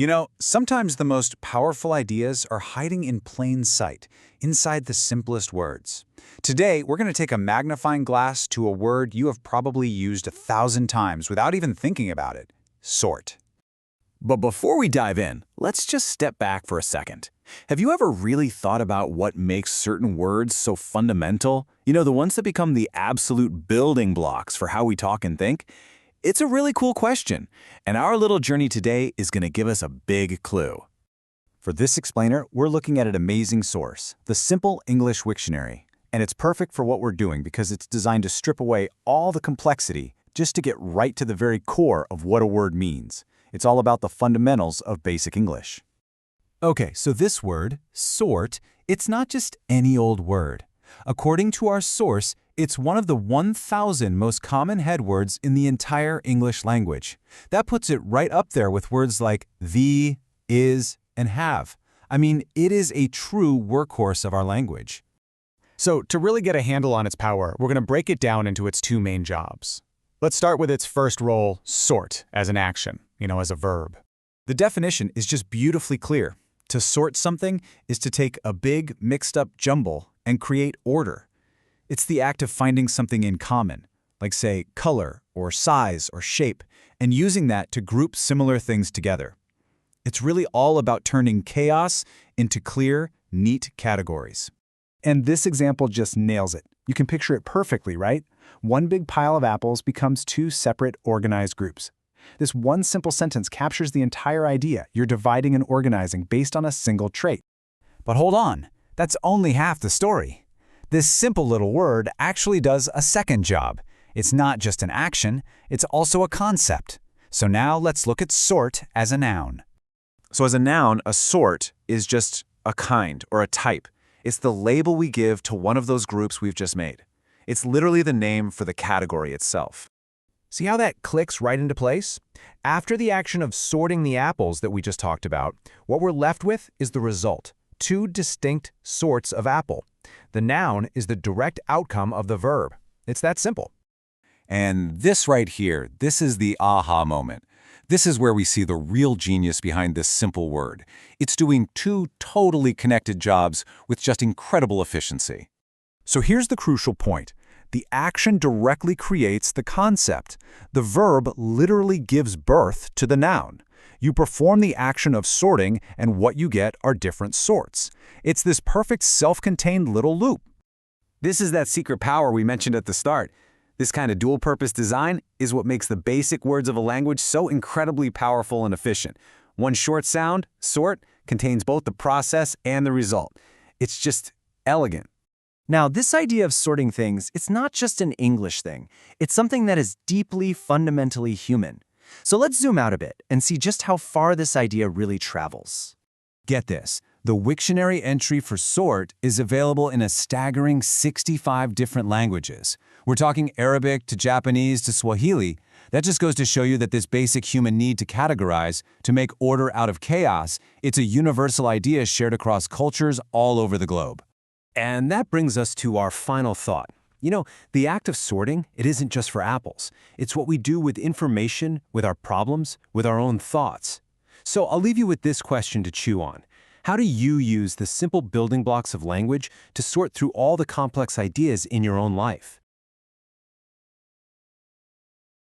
You know, sometimes the most powerful ideas are hiding in plain sight, inside the simplest words. Today, we're going to take a magnifying glass to a word you have probably used 1,000 times without even thinking about it: sort. But before we dive in, let's just step back for a second. Have you ever really thought about what makes certain words so fundamental? You know, the ones that become the absolute building blocks for how we talk and think? It's a really cool question, and our little journey today is going to give us a big clue. For this explainer, we're looking at an amazing source, the Simple English Wiktionary. And it's perfect for what we're doing because it's designed to strip away all the complexity just to get right to the very core of what a word means. It's all about the fundamentals of basic English. Okay, so this word, sort, it's not just any old word. According to our source, it's one of the 1,000 most common head words in the entire English language. That puts it right up there with words like the, is, and have. I mean, it is a true workhorse of our language. So, to really get a handle on its power, we're going to break it down into its two main jobs. Let's start with its first role, sort, as an action, as a verb. The definition is just beautifully clear. To sort something is to take a big, mixed-up jumble and create order. It's the act of finding something in common, like, say, color or size or shape, and using that to group similar things together. It's really all about turning chaos into clear, neat categories. And this example just nails it. You can picture it perfectly, right? One big pile of apples becomes two separate, organized groups. This one simple sentence captures the entire idea. You're dividing and organizing based on a single trait. But hold on, that's only half the story. This simple little word actually does a second job. It's not just an action, it's also a concept. So now let's look at sort as a noun. So as a noun, a sort is just a kind or a type. It's the label we give to one of those groups we've just made. It's literally the name for the category itself. See how that clicks right into place? After the action of sorting the apples that we just talked about, what we're left with is the result: two distinct sorts of apple. The noun is the direct outcome of the verb. It's that simple. And this right here, this is the aha moment. This is where we see the real genius behind this simple word. It's doing two totally connected jobs with just incredible efficiency. So here's the crucial point. The action directly creates the concept. The verb literally gives birth to the noun. You perform the action of sorting, and what you get are different sorts. It's this perfect self-contained little loop. This is that secret power we mentioned at the start. This kind of dual-purpose design is what makes the basic words of a language so incredibly powerful and efficient. One short sound, sort, contains both the process and the result. It's just elegant. Now, this idea of sorting things, it's not just an English thing. It's something that is deeply, fundamentally human. So let's zoom out a bit and see just how far this idea really travels. Get this, the Wiktionary entry for sort is available in a staggering 65 different languages. We're talking Arabic to Japanese to Swahili. That just goes to show you that this basic human need to categorize, to make order out of chaos, it's a universal idea shared across cultures all over the globe. And that brings us to our final thought. The act of sorting, it isn't just for apples. It's what we do with information, with our problems, with our own thoughts. So I'll leave you with this question to chew on. How do you use the simple building blocks of language to sort through all the complex ideas in your own life?